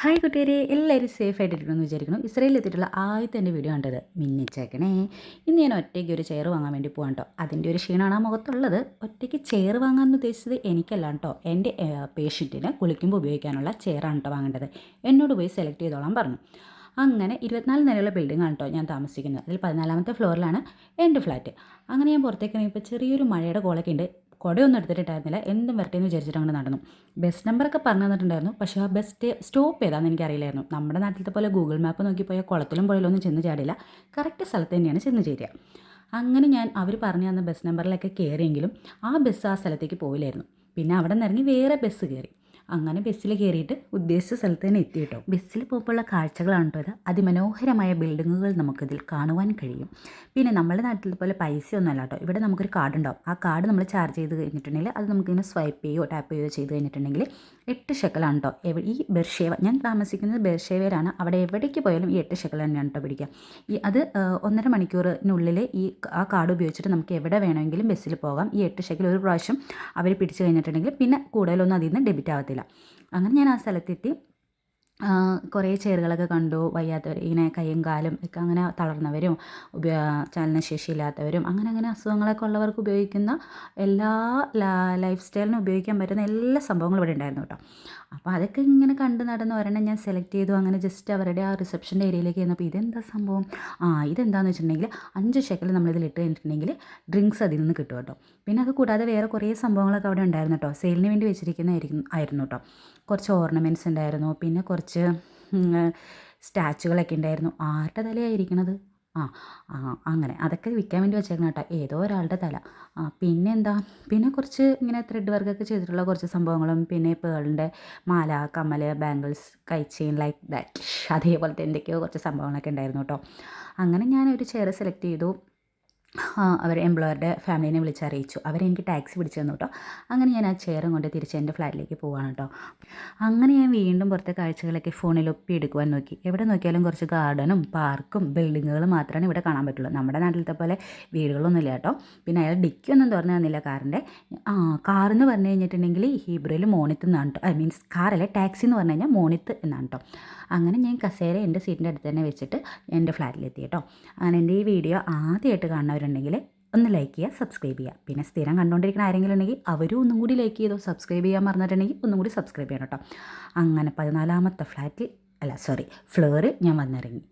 Hi കുട്ടിയരെ, എല്ലാവരും safe ആയിട്ടിരിക്കണമെന്ന് വിചാരിക്കുന്നു. ഇസ്രയേലിലെത്തിയിട്ടുള്ള ആദ്യത്തെ എൻ്റെ വീഡിയോ കണ്ടത് മിന്നിച്ചേക്കണേ. ഇന്ന് ഞാൻ ഒറ്റയ്ക്ക് ഒരു ചെയർ വാങ്ങാൻ വേണ്ടി പോകാൻ കേട്ടോ. അതിൻ്റെ ഒരു ക്ഷീണമാണ് ആ മുഖത്തുള്ളത്. ഒറ്റയ്ക്ക് ചെയർ വാങ്ങാമെന്ന് ഉദ്ദേശിച്ചത് എനിക്കല്ല കേട്ടോ, എൻ്റെ പേഷ്യൻറ്റിന് കുളിക്കുമ്പോൾ ഉപയോഗിക്കാനുള്ള ചെയറാണ് കേട്ടോ വാങ്ങേണ്ടത്. എന്നോട് പോയി സെലക്ട് ചെയ്തോളാൻ പറഞ്ഞു. അങ്ങനെ 24 നിലയുള്ള ബിൽഡിങ്ങാണ് കേട്ടോ ഞാൻ താമസിക്കുന്നത്. അതിൽ 14ാമത്തെ ഫ്ലോറിലാണ് എൻ്റെ ഫ്ലാറ്റ്. അങ്ങനെ ഞാൻ പുറത്തേക്ക് ഇറങ്ങിയപ്പോൾ ചെറിയൊരു മഴയുടെ കോളൊക്കെ ഉണ്ട്. കുടയൊന്നും എടുത്തിട്ടുണ്ടായിരുന്നില്ല, എന്തും വരട്ടെ എന്ന് വിചാരിച്ചിട്ട് അങ്ങോട്ട് നടന്നു. ബസ് നമ്പറൊക്കെ പറഞ്ഞു തന്നിട്ടുണ്ടായിരുന്നു, പക്ഷേ ആ ബസ് സ്റ്റോപ്പ് ഏതാണെന്ന് എനിക്കറിയില്ലായിരുന്നു. നമ്മുടെ നാട്ടിലത്തെ പോലെ ഗൂഗിൾ മാപ്പ് നോക്കി പോയാൽ കുളത്തിലും പുഴയിലൊന്നും ചെന്ന് ചാടില്ല, കറക്റ്റ് സ്ഥലത്ത് തന്നെയാണ് ചെന്ന് ചേരുക. അങ്ങനെ ഞാൻ അവർ പറഞ്ഞു തന്ന ബസ് നമ്പറിലൊക്കെ കയറിയെങ്കിലും ആ ബസ് ആ സ്ഥലത്തേക്ക് പോയില്ലായിരുന്നു. പിന്നെ അവിടെ നിന്ന് ഇറങ്ങി വേറെ ബസ് കയറി. അങ്ങനെ ബസ്സിൽ കയറിയിട്ട് ഉദ്ദേശിച്ച സ്ഥലത്ത് തന്നെ എത്തി കേട്ടോ. ബസ്സിൽ പോകുമ്പോഴുള്ള കാഴ്ചകളാണ് കേട്ടോ ഇത്. അതിമനോഹരമായ ബിൽഡിങ്ങുകൾ നമുക്കിതിൽ കാണുവാൻ കഴിയും. പിന്നെ നമ്മുടെ നാട്ടിൽ പോലെ പൈസയൊന്നും അല്ല കേട്ടോ. ഇവിടെ നമുക്കൊരു കാർഡ് ഉണ്ടാവും. ആ കാർഡ് നമ്മൾ ചാർജ് ചെയ്ത് കഴിഞ്ഞിട്ടുണ്ടെങ്കിൽ അത് നമുക്കിങ്ങനെ സ്വൈപ്പ് ചെയ്യുകയോ ടാപ്പ് ചെയ്യുകയോ ചെയ്ത് കഴിഞ്ഞിട്ടുണ്ടെങ്കിൽ 8 ഷെക്കലാണ് കേട്ടോ. ഈ ബെർഷേവ, ഞാൻ താമസിക്കുന്നത് ബെർഷേവയിലാണ്. അവിടെ എവിടേക്ക് പോയാലും ഈ 8 ഷെക്കൽ തന്നെയാണ് കേട്ടോ പിടിക്കുക. അത് 1.5 മണിക്കൂറിനുള്ളിൽ ആ കാർഡ് ഉപയോഗിച്ചിട്ട് നമുക്ക് എവിടെ വേണമെങ്കിലും ബസ്സിൽ പോകാം. ഈ 8 ഷെക്കൽ ഒരു പ്രാവശ്യം അവർ പിടിച്ചു കഴിഞ്ഞിട്ടുണ്ടെങ്കിൽ പിന്നെ കൂടുതലൊന്നും അതിൽ നിന്ന് ഡെബിറ്റ് ആവത്തില്ല. അങ്ങനെ ഞാൻ ആ സ്ഥലത്തെത്തി. കുറേ ചെയറുകളൊക്കെ കണ്ടു. വയ്യാത്തവർ, ഇങ്ങനെ കയ്യും കാലും ഒക്കെ അങ്ങനെ തളർന്നവരും ചലനശേഷിയില്ലാത്തവരും അങ്ങനെ അസുഖങ്ങളൊക്കെ ഉള്ളവർക്ക് ഉപയോഗിക്കുന്ന എല്ലാ ലൈഫ് സ്റ്റൈലിനും ഉപയോഗിക്കാൻ പറ്റുന്ന എല്ലാ സംഭവങ്ങളും ഇവിടെ ഉണ്ടായിരുന്നു കേട്ടോ. അപ്പോൾ അതൊക്കെ ഇങ്ങനെ കണ്ട് നടന്ന് ഒരെണ്ണം ഞാൻ സെലക്ട് ചെയ്തു. അങ്ങനെ ജസ്റ്റ് അവരുടെ ആ റിസപ്ഷൻ്റെ ഏരിയയിലേക്ക് ചെന്നപ്പോൾ ഇതെന്താ സംഭവം, ഇതെന്താണെന്ന് വെച്ചിട്ടുണ്ടെങ്കിൽ 5 ഷെക്കൽ നമ്മളിതിലിട്ട് കഴിഞ്ഞിട്ടുണ്ടെങ്കിൽ ഡ്രിങ്ക്സ് അതിൽ നിന്ന് കിട്ടും കേട്ടോ. പിന്നെ അത് കൂടാതെ വേറെ കുറേ സംഭവങ്ങളൊക്കെ അവിടെ ഉണ്ടായിരുന്നു കേട്ടോ. സെയിലിന് വേണ്ടി വെച്ചിരിക്കുന്നതായിരുന്നു കേട്ടോ. കുറച്ച് ഓർണമെൻറ്റ്സ് ഉണ്ടായിരുന്നു, പിന്നെ കുറച്ച് സ്റ്റാച്ചുകളൊക്കെ ഉണ്ടായിരുന്നു. ആരുടെ തലയായിരിക്കണത്? അങ്ങനെ അതൊക്കെ വിൽക്കാൻ വേണ്ടി വെച്ചേക്കണം കേട്ടോ, ഏതോ ഒരാളുടെ തല. പിന്നെ കുറച്ച് ഇങ്ങനെ ത്രെഡ് വർക്കൊക്കെ ചെയ്തിട്ടുള്ള കുറച്ച് സംഭവങ്ങളും, പിന്നെ പേളിൻ്റെ മാല, കമ്മൽ, ബാംഗിൾസ്, കൈ ചെയിൻ ലൈക്ക് ദാറ്റ്, അതേപോലത്തെ എന്തൊക്കെയോ കുറച്ച് സംഭവങ്ങളൊക്കെ ഉണ്ടായിരുന്നു കേട്ടോ. അങ്ങനെ ഞാനൊരു ചെയർ സെലക്ട് ചെയ്തു. അവർ എംപ്ലോയറുടെ ഫാമിലിനെ വിളിച്ചറിയിച്ചു. അവരെനിക്ക് ടാക്സി പിടിച്ചു തന്നു കേട്ടോ. അങ്ങനെ ഞാൻ ആ ചെയറും കൊണ്ട് തിരിച്ച് എൻ്റെ ഫ്ലാറ്റിലേക്ക് പോവാണ് കേട്ടോ. അങ്ങനെ ഞാൻ വീണ്ടും പുറത്തെ കാഴ്ചകളൊക്കെ ഫോണിൽ ഒപ്പിയെടുക്കുവാൻ നോക്കി. എവിടെ നോക്കിയാലും കുറച്ച് ഗാർഡനും പാർക്കും ബിൽഡിങ്ങുകളും മാത്രമാണ് ഇവിടെ കാണാൻ പറ്റുള്ളൂ. നമ്മുടെ നാട്ടിലത്തെ പോലെ വീടുകളൊന്നുമില്ല കേട്ടോ. പിന്നെ അയാൾ ഡിക്കൊന്നും തുറന്നു തന്നില്ല കാറിൻ്റെ. കാറെന്ന് പറഞ്ഞു കഴിഞ്ഞിട്ടുണ്ടെങ്കിൽ ഹീബ്രുവിൽ മോണിത്ത് എന്നാണ് കേട്ടോ. മീൻസ് കാറല്ല, ടാക്സി എന്ന് പറഞ്ഞു കഴിഞ്ഞാൽ മോണിത്ത് എന്നാണ് കേട്ടോ. അങ്ങനെ ഞാൻ കസേര എൻ്റെ സീറ്റിൻ്റെ അടുത്ത് തന്നെ വെച്ചിട്ട് എൻ്റെ ഫ്ലാറ്റിലെത്തി കേട്ടോ. അങ്ങനെ എൻ്റെ ഈ വീഡിയോ ആദ്യമായിട്ട് കാണുന്നവരുണ്ടെങ്കിൽ ഒന്ന് ലൈക്ക് ചെയ്യുക, സബ്സ്ക്രൈബ് ചെയ്യുക. പിന്നെ സ്ഥിരം കണ്ടുകൊണ്ടിരിക്കുന്ന ആരെങ്കിലും ഉണ്ടെങ്കിൽ അവരും ഒന്നും കൂടി ലൈക്ക് ചെയ്തോ. സബ്സ്ക്രൈബ് ചെയ്യാൻ മറന്നിട്ടുണ്ടെങ്കിൽ ഒന്നും കൂടി സബ്സ്ക്രൈബ് ചെയ്യണം കേട്ടോ. അങ്ങനെ 14ാമത്തെ ഫ്ലോറിൽ ഞാൻ വന്നിറങ്ങി.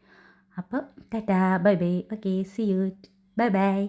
അപ്പോൾ tata, bye bye, okay, see you, bye by.